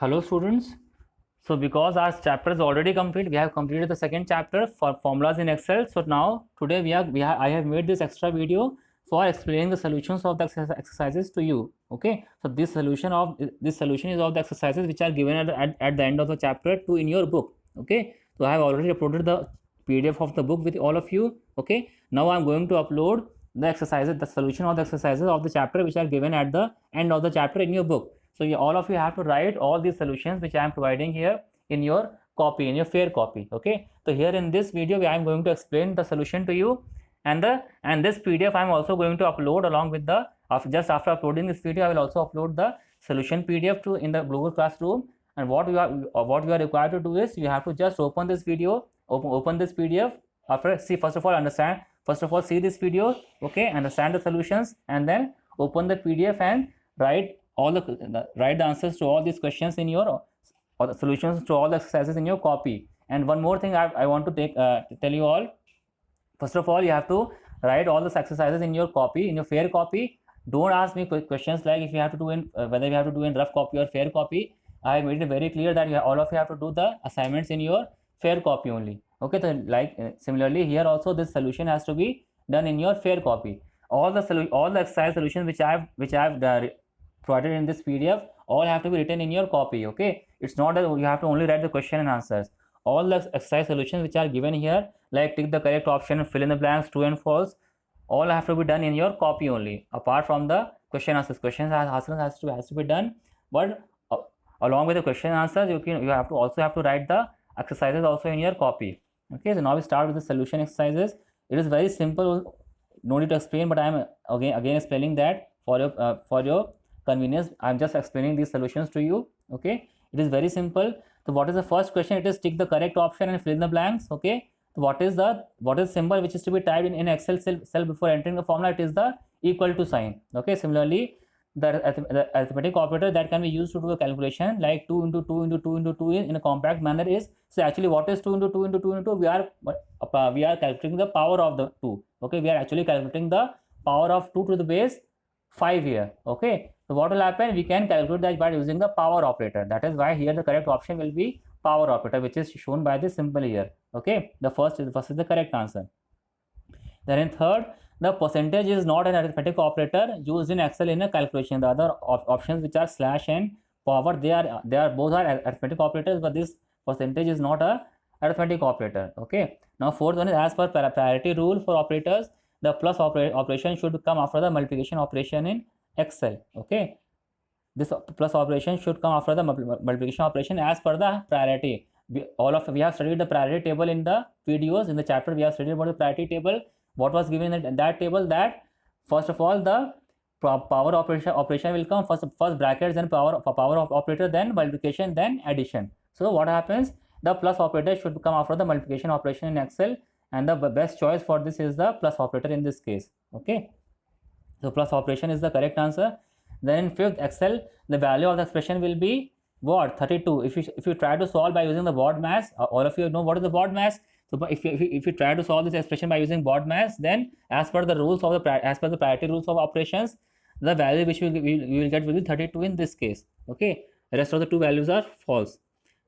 Hello students. So because our chapter is already complete, we have completed the second chapter for formulas in Excel. So now today I have made this extra video for explaining the solutions of the exercises to you. Okay. So this solution is of the exercises which are given at the end of the chapter 2 in your book. Okay. So I have already uploaded the PDF of the book with all of you. Okay. Now I am going to upload the exercises, the solution of the exercises of the chapter which are given at the end of the chapter in your book. So all of you have to write all these solutions which I am providing here in your copy, in your fair copy. Okay. So here in this video, I am going to explain the solution to you, and this PDF I am also going to upload along with the just after uploading this video, I will also upload the solution PDF to in the Google Classroom. And what you are required to do is you have to just open this video, open this PDF. After see first of all understand first of all see this video, okay, understand the solutions, and then open the PDF and write write the answers to all these questions in your or the solutions to all the exercises in your copy. And one more thing I want to tell you all. First of all, you have to write all the exercises in your copy, in your fair copy. Don't ask me questions like if you have to do in whether you have to do in rough copy or fair copy. I made it very clear that all of you have to do the assignments in your fair copy only. Okay, so similarly here also this solution has to be done in your fair copy. All the exercise solutions which I have provided in this PDF all have to be written in your copy. Okay, it's not that you have to only write the question and answers. All the exercise solutions which are given here, like tick the correct option, fill in the blanks, true and false, all have to be done in your copy only. Apart from the question answers, has to be done, but along with the question answers, you have to write the exercises also in your copy. Okay, so now we start with the solution exercises. It is very simple, no need to explain, but I am again explaining that for your convenience. I am just explaining these solutions to you. Okay, it is very simple. So what is the first question? It is tick the correct option and fill in the blanks. Okay, so what is symbol which is to be typed in Excel cell before entering the formula? It is the equal to sign. Okay, similarly the arithmetic operator that can be used to do a calculation like 2 into 2 into 2 into 2 in a compact manner is, so actually what is 2 into 2 into 2 into 2? We are calculating the power of the 2. Okay, we are actually calculating the power of 2 to the base 5 here. Okay, so what will happen? We can calculate that by using the power operator. That is why here the correct option will be power operator, which is shown by this symbol here. Okay, the first is the correct answer. Then in third, the percentage is not an arithmetic operator used in Excel in a calculation. The other options which are slash and power, they are both are arithmetic operators, but this percentage is not a arithmetic operator. Okay, now fourth one is as per priority rule for operators, the plus operation should come after the multiplication operation in Excel. Okay, this plus operation should come after the multiplication operation as per the priority. We have studied the priority table in the videos. In the chapter we have studied about the priority table. What was given in that table? That first of all the power operation will come first brackets, then power operator, then multiplication, then addition. So what happens? The plus operator should come after the multiplication operation in Excel, and the best choice for this is the plus operator in this case. Okay, so plus operation is the correct answer. Then in fifth, Excel, the value of the expression will be what? 32. If you try to solve by using the BODMAS, all of you know what is the BODMAS. So if you try to solve this expression by using BODMAS, then as per the priority rules of operations, the value which we will get will be 32 in this case. Okay, the rest of the two values are false.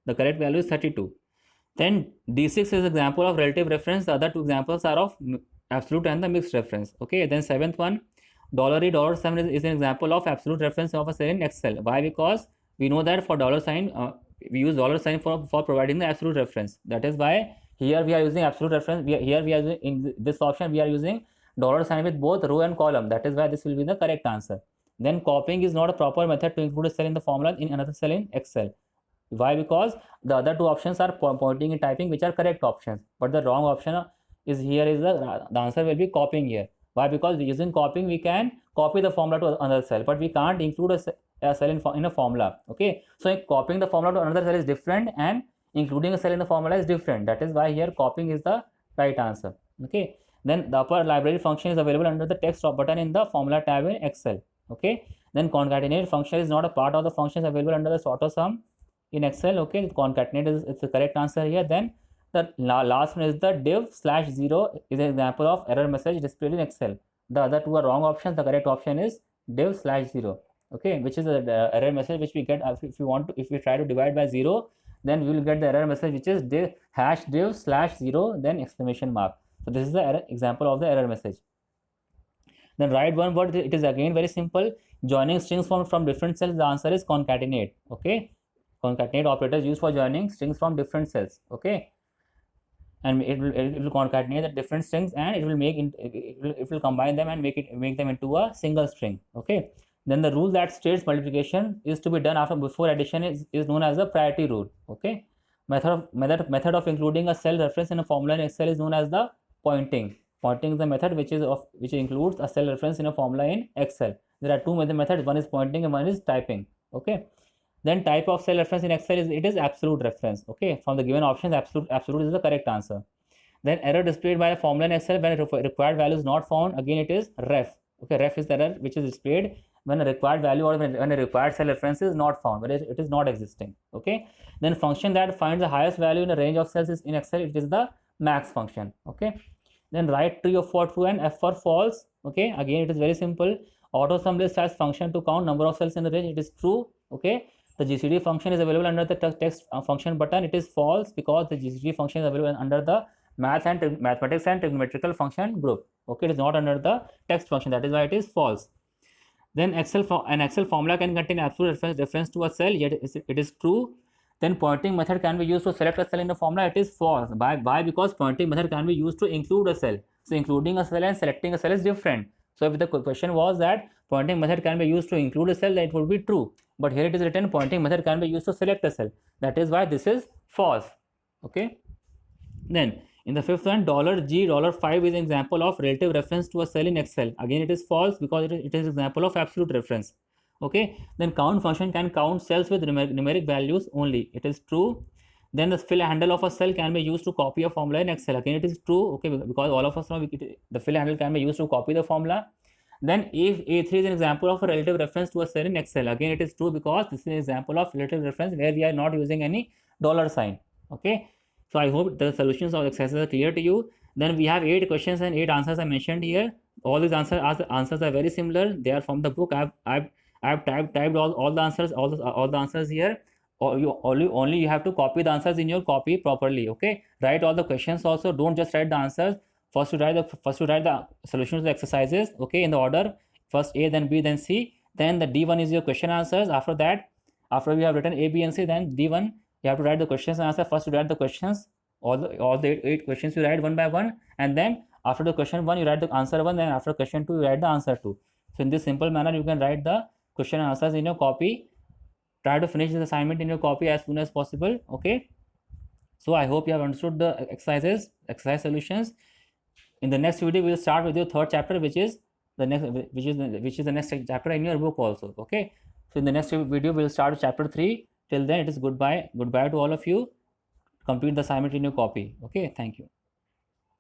The correct value is 32. Then D6 is example of relative reference. The other two examples are of absolute and the mixed reference. Okay, then seventh one, $E $7 is an example of absolute reference of a cell in Excel. Why? Because we know that for dollar sign, we use dollar sign for providing the absolute reference. That is why here we are using absolute reference. Here we are using, in this option we are using dollar sign with both row and column. That is why this will be the correct answer. Then copying is not a proper method to include a cell in the formula in another cell in Excel. Why? Because the other two options are pointing and typing, which are correct options, but the wrong option is here. Is the answer will be copying here. Why? Because using copying we can copy the formula to another cell, but we can't include a cell in a formula. Okay, so copying the formula to another cell is different, and including a cell in the formula is different. That is why here copying is the right answer. Okay, then the upper library function is available under the text button in the formula tab in Excel. Okay, then concatenate function is not a part of the functions available under the sort of sum in Excel. Okay, concatenate is the correct answer here. Then the last one is the div/0 is an example of error message displayed in Excel. The other two are wrong options. The correct option is div/0. okay, which is the error message which we get if we try to divide by 0, then we will get the error message which is div /0 then exclamation mark. So this is the example of the error message. Then write one word. It is again very simple. Joining strings from different cells, the answer is concatenate. Okay, concatenate operator is used for joining strings from different cells. Okay, and it will concatenate the different strings, and it will combine them and make them into a single string. Okay, then the rule that states multiplication is to be done before addition is known as the priority rule. Okay, method of including a cell reference in a formula in Excel is known as the pointing. Pointing is the method which includes a cell reference in a formula in Excel. There are two methods. One is pointing and one is typing. Okay. Then type of cell reference in Excel is absolute reference. Okay. From the given options, absolute is the correct answer. Then error displayed by a formula in Excel when a required value is not found. Again, it is ref. Okay. Ref is the error which is displayed when a required value or when a required cell reference is not found, but it is not existing. Okay. Then function that finds the highest value in a range of cells is in Excel. It is the max function. Okay. Then write true for true and F for false. Okay, again it is very simple. Auto sum list has function to count number of cells in the range. It is true. Okay, the GCD function is available under the text function button. It is false because the GCD function is available under the mathematics and trigonometrical function group. Okay, it is not under the text function. That is why it is false. Then an Excel formula can contain absolute reference to a cell. Yet it is true. Then pointing method can be used to select a cell in the formula. It is false. Why? Because pointing method can be used to include a cell. So including a cell and selecting a cell is different. So if the question was that pointing method can be used to include a cell, then it would be true. But here it is written pointing method can be used to select a cell. That is why this is false. Okay. Then in the fifth one, $G $5 is an example of relative reference to a cell in Excel. Again, it is false because it is an example of absolute reference. Okay, then count function can count cells with numeric values only. It is true. Then the fill handle of a cell can be used to copy a formula in Excel. Again, it is true. Okay, because all of us know the fill handle can be used to copy the formula. Then if A3 is an example of a relative reference to a cell in Excel. Again, it is true because this is an example of relative reference where we are not using any $sign. Okay, so I hope the solutions of the exercises are clear to you. Then we have 8 questions and 8 answers I mentioned here. All these answers are very similar. They are from the book. I've typed all the answers, all the answers here. Only you have to copy the answers in your copy properly. Okay, write all the questions also. Don't just write the answers. First you write the solutions to the exercises. Okay, in the order. First A, then B, then C. Then the D1 is your question answers. After that, after you have written A, B, and C, then D1 you have to write the questions and answer. First you write the questions. All the 8 questions you write one by one, and then after the question 1 you write the answer 1. Then after question 2 you write the answer 2. So in this simple manner you can write the question and answers in your copy. Try to finish this assignment in your copy as soon as possible. Okay, so I hope you have understood the exercise solutions. In the next video we will start with your third chapter, which is the next chapter in your book also. Okay, so in the next video we will start with chapter 3. Till then, it is goodbye to all of you. Complete the assignment in your copy. Okay, thank you.